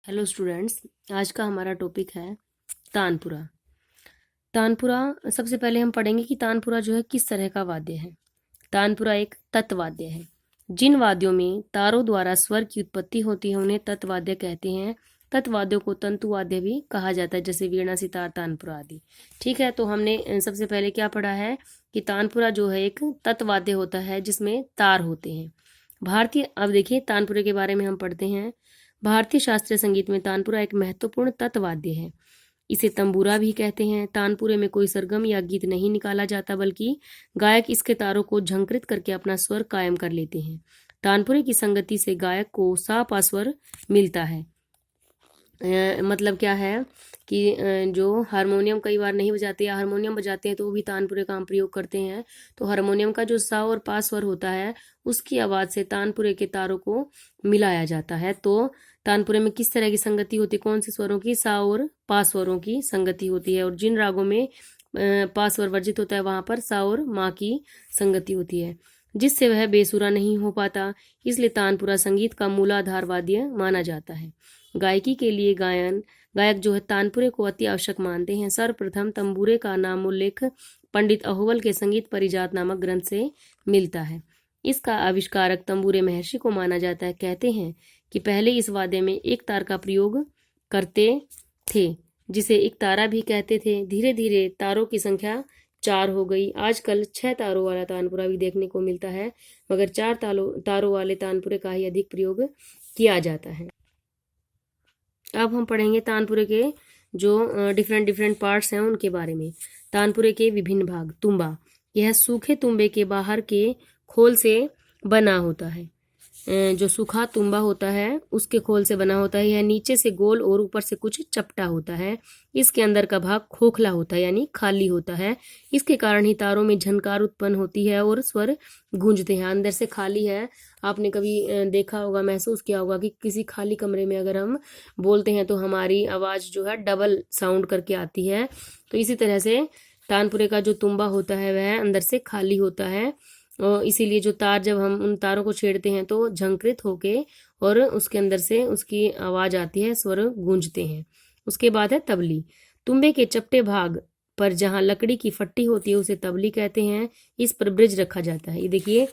Hello students, आज का हमारा टॉपिक है तानपुरा। तानपुरा सबसे पहले हम पढ़ेंगे कि तानपुरा जो है किस तरह का वाद्य है। तानपुरा एक तत्वाद्य है। जिन वाद्यों में तारों द्वारा स्वर की उत्पत्ति होती है उन्हें तत्वाद्य कहते हैं। तत्वाद्यों को तंतुवाद्य भी कहा जाता है, जैसे वीणा, सितार, तानपुरा आदि। ठीक है, तो हमने सबसे पहले क्या पढ़ा है कि तानपुरा जो है एक तत्वाद्य होता है जिसमें तार होते हैं। भारतीय, अब देखिए तानपुरे के बारे में हम पढ़ते हैं। भारतीय शास्त्रीय संगीत में तानपुरा एक महत्वपूर्ण तत्वाद्य है। इसे तंबूरा भी कहते हैं। तानपुरे में कोई सरगम या गीत नहीं निकाला जाता, बल्कि गायक इसके तारों को झंकृत करके अपना स्वर कायम कर लेते हैं। तानपुरे की संगति से गायक को सा पा स्वर मिलता है। मतलब क्या है कि जो हारमोनियम कई बार नहीं बजाते या हारमोनियम बजाते हैं तो वो भी तानपुरे का हम प्रयोग करते हैं। तो हारमोनियम का जो सा और पा स्वर होता है उसकी आवाज़ से तानपुरे के तारों को मिलाया जाता है। तो तानपुरे में किस तरह की संगति होती है? कौन से स्वरों की? सा और पा स्वरों की संगति होती है। और जिन रागों में पा स्वर वर्जित होता है वहां पर सा और माँ की संगति होती है, जिससे वह बेसुरा नहीं हो पाता। इसलिए तानपुरा संगीत का मूलाधार वाद्य माना जाता है। गायकी के लिए गायक जो है तानपुरे को अति आवश्यक मानते हैं। सर्वप्रथम तंबूरे का नाम उल्लेख पंडित अहोबल के संगीत परिजात नामक ग्रंथ से मिलता है। इसका आविष्कारक तंबूरे महर्षि को माना जाता है। कहते हैं कि पहले इस वाद्य में एक तार का प्रयोग करते थे, जिसे एक तारा भी कहते थे। धीरे धीरे तारों की संख्या 4 हो गई। आजकल 6 तारों वाला तानपुरा भी देखने को मिलता है, मगर 4 तारों वाले तानपुरे का ही अधिक प्रयोग किया जाता है। अब हम पढ़ेंगे तानपुरे के जो डिफरेंट डिफरेंट पार्ट्स हैं उनके बारे में। तानपुरे के विभिन्न भाग। तुम्बा, यह सूखे तुम्बे के बाहर के खोल से बना होता है। जो सूखा तुम्बा होता है उसके खोल से बना होता है। यह नीचे से गोल और ऊपर से कुछ चपटा होता है। इसके अंदर का भाग खोखला होता है, यानी खाली होता है। इसके कारण ही तारों में झनकार उत्पन्न होती है और स्वर गूंजते हैं। अंदर से खाली है। आपने कभी देखा होगा, महसूस किया होगा कि किसी खाली कमरे में अगर हम बोलते हैं तो हमारी आवाज़ जो है डबल साउंड करके आती है। तो इसी तरह से तानपुरे का जो तुम्बा होता है वह अंदर से खाली होता है, और इसीलिए जो तार, जब हम उन तारों को छेड़ते हैं तो झंकृत होके और उसके अंदर से उसकी आवाज़ आती है, स्वर गूंजते हैं। उसके बाद है तबली। तुम्बे के चपटे भाग पर जहाँ लकड़ी की फट्टी होती है उसे तबली कहते हैं। इस पर ब्रिज रखा जाता है। ये देखिए,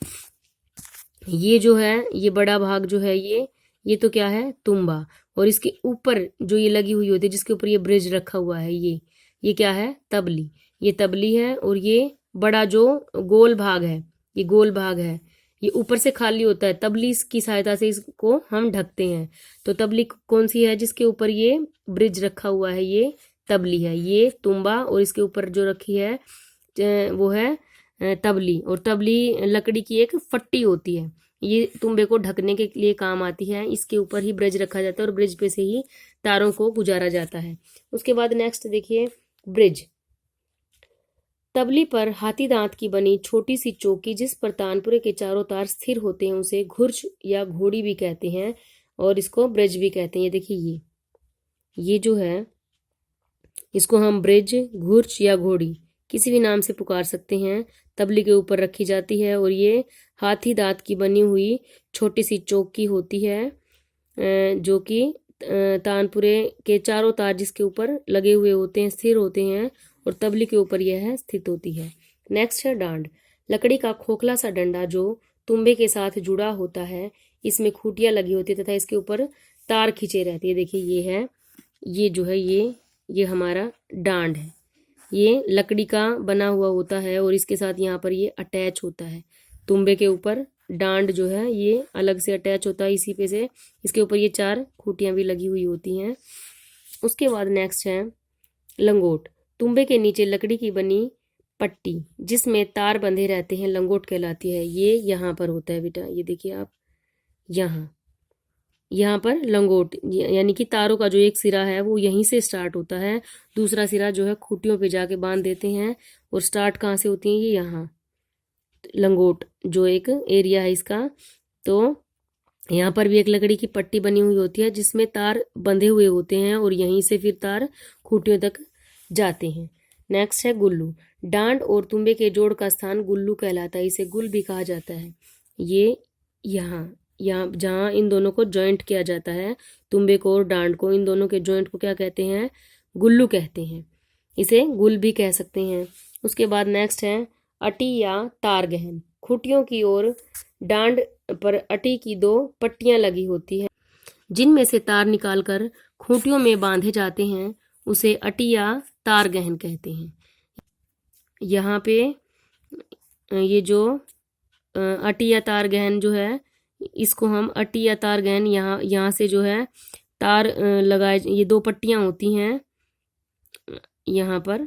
ये जो है, ये बड़ा भाग जो है ये तो क्या है? तुम्बा। और इसके ऊपर जो ये लगी हुई होती है जिसके ऊपर ये ब्रिज रखा हुआ है, ये क्या है? तबली। ये तबली है। और ये बड़ा जो गोल भाग है, ये गोल भाग है, ये ऊपर से खाली होता है। तबली की सहायता से इसको हम ढकते हैं। तो तबली कौन सी है? जिसके ऊपर ये ब्रिज रखा हुआ है, ये तबली है। ये तुम्बा और इसके ऊपर जो रखी है वो है तबली। और तबली लकड़ी की एक फट्टी होती है, ये तुम्बे को ढकने के लिए काम आती है। इसके ऊपर ही ब्रिज रखा जाता है और ब्रिज पे से ही तारों को गुजारा जाता है। उसके बाद नेक्स्ट देखिए, ब्रिज। तबली पर हाथी दांत की बनी छोटी सी चौकी जिस पर तानपुरे के चारों तार स्थिर होते हैं उसे घुर्च या घोड़ी भी कहते हैं, और इसको ब्रिज भी कहते हैं। ये देखिए, ये जो है इसको हम ब्रिज, घुर्च या घोड़ी किसी भी नाम से पुकार सकते हैं। तबली के ऊपर रखी जाती है और ये हाथी दांत की बनी हुई छोटी सी चौकी होती है, जो कि तानपुरे के चारों तार जिसके ऊपर लगे हुए होते हैं, स्थिर होते हैं, और तबली के ऊपर यह स्थित होती है। नेक्स्ट है डांड। लकड़ी का खोखला सा डंडा जो तुम्बे के साथ जुड़ा होता है। इसमें खूंटियां लगी होती है तथा इसके ऊपर तार खींचे रहते हैं। देखिए, ये है, ये जो है ये हमारा डांड है। ये लकड़ी का बना हुआ होता है और इसके साथ यहाँ पर ये अटैच होता है। तुम्बे के ऊपर डांड जो है ये अलग से अटैच होता है। इसी पे से इसके ऊपर ये 4 खूंटियां भी लगी हुई होती हैं। उसके बाद नेक्स्ट है लंगोट। तुम्बे के नीचे लकड़ी की बनी पट्टी जिसमें तार बंधे रहते हैं लंगोट कहलाती है। ये यहाँ पर होता है बेटा, ये देखिए आप, यहाँ पर लंगोट, यानी कि तारों का जो एक सिरा है वो यहीं से स्टार्ट होता है। दूसरा सिरा जो है खूंटियों पे जाके बांध देते हैं। और स्टार्ट कहाँ से होती है? ये यहाँ लंगोट जो एक एरिया है इसका। तो यहाँ पर भी एक लकड़ी की पट्टी बनी हुई होती है जिसमें तार बंधे हुए होते हैं और यहीं से फिर तार खूंटियों तक जाते हैं। नेक्स्ट है गुल्लू। डांड और तुम्बे के जोड़ का स्थान गुल्लू कहलाता है। इसे गुल भी कहा जाता है। ये यहाँ जहाँ इन दोनों को जॉइंट किया जाता है तुम्बे को और डांड को, इन दोनों के जॉइंट को क्या कहते हैं? गुल्लू कहते हैं। इसे गुल भी कह सकते हैं। उसके बाद नेक्स्ट है अटी या तार गहन। खूंटियों की ओर डांड पर अटी की 2 पट्टियां लगी होती है, जिनमें से तार निकालकर खूंटियों में बांधे जाते हैं, उसे अटी या तार गहन कहते हैं। यहाँ पे ये जो अटी या तार गहन जो है, इसको हम अटी या तार गहन, यहाँ से जो है तार लगाए, ये 2 पट्टियां होती हैं यहाँ पर,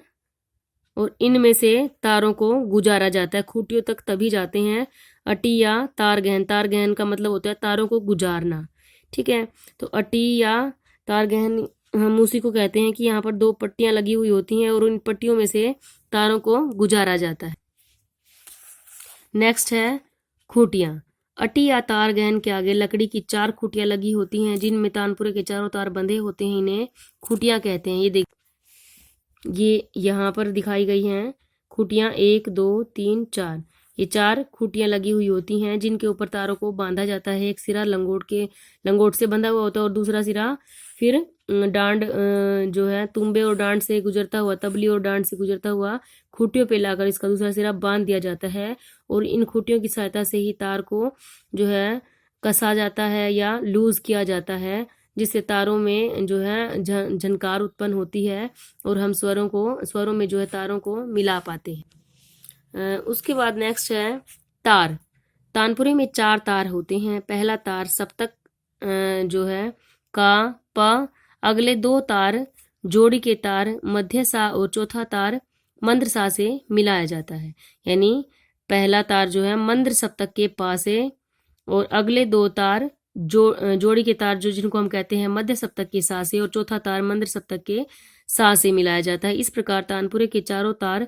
और इनमें से तारों को गुजारा जाता है, खूंटियों तक तभी जाते हैं अटी या तार गहन। तार गहन का मतलब होता है तारों को गुजारना, ठीक है। तो अटी या तार गहन हम उसी को कहते हैं कि यहाँ पर 2 पट्टियां लगी हुई होती हैं और उन पट्टियों में से तारों को गुजारा जाता है। नेक्स्ट है खूंटियां। अटी या तार गहन के आगे लकड़ी की 4 खूंटियां लगी होती हैं, जिनमें तानपुरे के चारों तार बंधे होते हैं, इन्हें खूंटियां कहते हैं। ये यहाँ पर दिखाई गई हैं खूंटियां 1 2 3 4। ये 4 खूंटियां लगी हुई होती हैं, जिनके ऊपर तारों को बांधा जाता है। एक सिरा लंगोट से बंधा हुआ होता है और दूसरा सिरा फिर डांड जो है तुम्बे और डांड से गुजरता हुआ, तबली और डांड से गुजरता हुआ खूंटियों पे लाकर इसका दूसरा सिरा बांध दिया जाता है, और इन खूंटियों की सहायता से ही तार को जो है कसा जाता है या लूज किया जाता है, जिससे तारों में जो है झनकार उत्पन्न होती है और हम स्वरों में जो है तारों को मिला पाते हैं। उसके बाद नेक्स्ट है तार। तानपुरे में 4 तार होते हैं। पहला तार सप्तक जो है का प, अगले 2 तार जोड़ी के तार मध्य सा और चौथा तार मंद्र सा से मिलाया जाता है। यानी पहला तार जो है मंद्र सप्तक के पा से, और अगले 2 तार जोड़ी के तार जो जिनको हम कहते हैं मध्य सप्तक के सा से, और चौथा तार मंद्र सप्तक के सा से मिलाया जाता है। इस प्रकार तानपुरे के चारों तार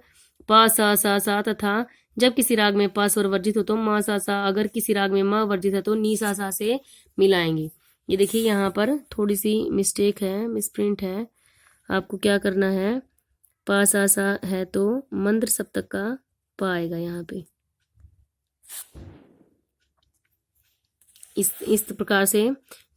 पा सा सा सा तथा जब किसी राग में पा स्वर वर्जित हो तो मा सा सा, अगर किसी राग में म वर्जित है तो नी सा सा से मिलाएंगे। ये देखिए यहाँ पर थोड़ी सी मिस्टेक है, मिसप्रिंट है। आपको क्या करना है, पा सा सा है तो मंद्र सप्तक का पा आएगा यहाँ पे। इस प्रकार से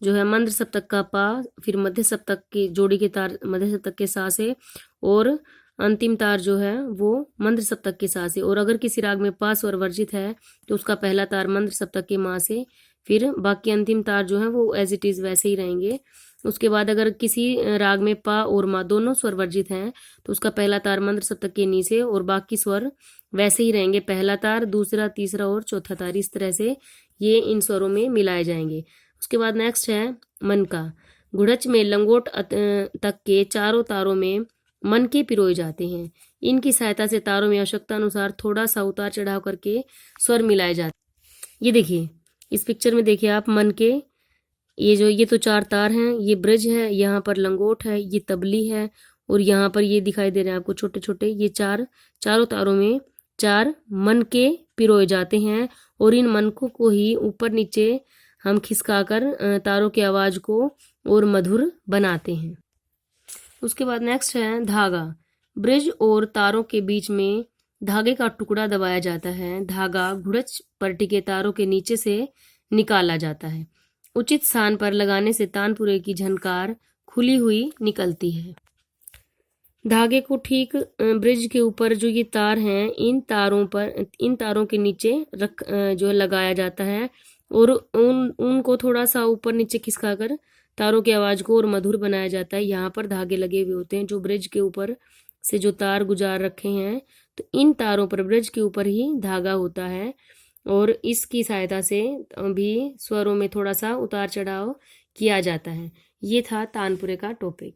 जो है मंद्र सप्तक का पा, फिर मध्य सप्तक की जोड़ी के तार मध्य सप्तक के सा से, और अंतिम तार जो है वो मंद्र सप्तक के सा से। और अगर किसी राग में पा स्वर वर्जित है तो उसका पहला तार मंद्र सप्तक के मा से, फिर बाकी अंतिम तार जो है वो एज इट इज वैसे ही रहेंगे। उसके बाद अगर किसी राग में पा और मा दोनों स्वर वर्जित हैं तो उसका पहला तार मंद्र सप्तक के नी से, और बाकी स्वर वैसे ही रहेंगे, पहला तार, दूसरा, तीसरा और चौथा तार, इस तरह से ये इन स्वरों में मिलाए जाएंगे। उसके बाद नेक्स्ट है मन का। घुड़च में लंगोट तक के चारों तारों में मन के पिरोए जाते हैं। इनकी सहायता से तारों में आवश्यकता अनुसार थोड़ा सा उतार चढ़ाव करके स्वर मिलाए जाते हैं। ये देखिए इस पिक्चर में देखिए आप मन के, ये तो 4 तार हैं, ये ब्रज है, यहाँ पर लंगोट है, ये तबली है, और यहाँ पर ये दिखाई दे रहे हैं आपको छोटे छोटे, ये चारों तारों में 4 मन के पिरोए जाते हैं, और इन मनकों को ही ऊपर नीचे हम खिसकाकर तारों की आवाज को और मधुर बनाते हैं। उसके बाद नेक्स्ट है धागा। ब्रिज और तारों के बीच में धागे का टुकड़ा दबाया जाता है। धागा घुड़च पर टिके तारों के नीचे से निकाला जाता है। उचित स्थान पर लगाने से तानपुरे की झनकार खुली हुई निकलती है। धागे को ठीक ब्रिज के ऊपर जो ये तार हैं, इन तारों के नीचे जो है लगाया जाता है, और उनको थोड़ा सा ऊपर नीचे खिसकाकर तारों की आवाज को और मधुर बनाया जाता है। यहाँ पर धागे लगे हुए होते हैं जो ब्रिज के ऊपर से जो तार गुजार रखे हैं, तो इन तारों पर ब्रिज के ऊपर ही धागा होता है, और इसकी सहायता से भी स्वरों में थोड़ा सा उतार चढ़ाव किया जाता है। ये था तानपुरे का टॉपिक।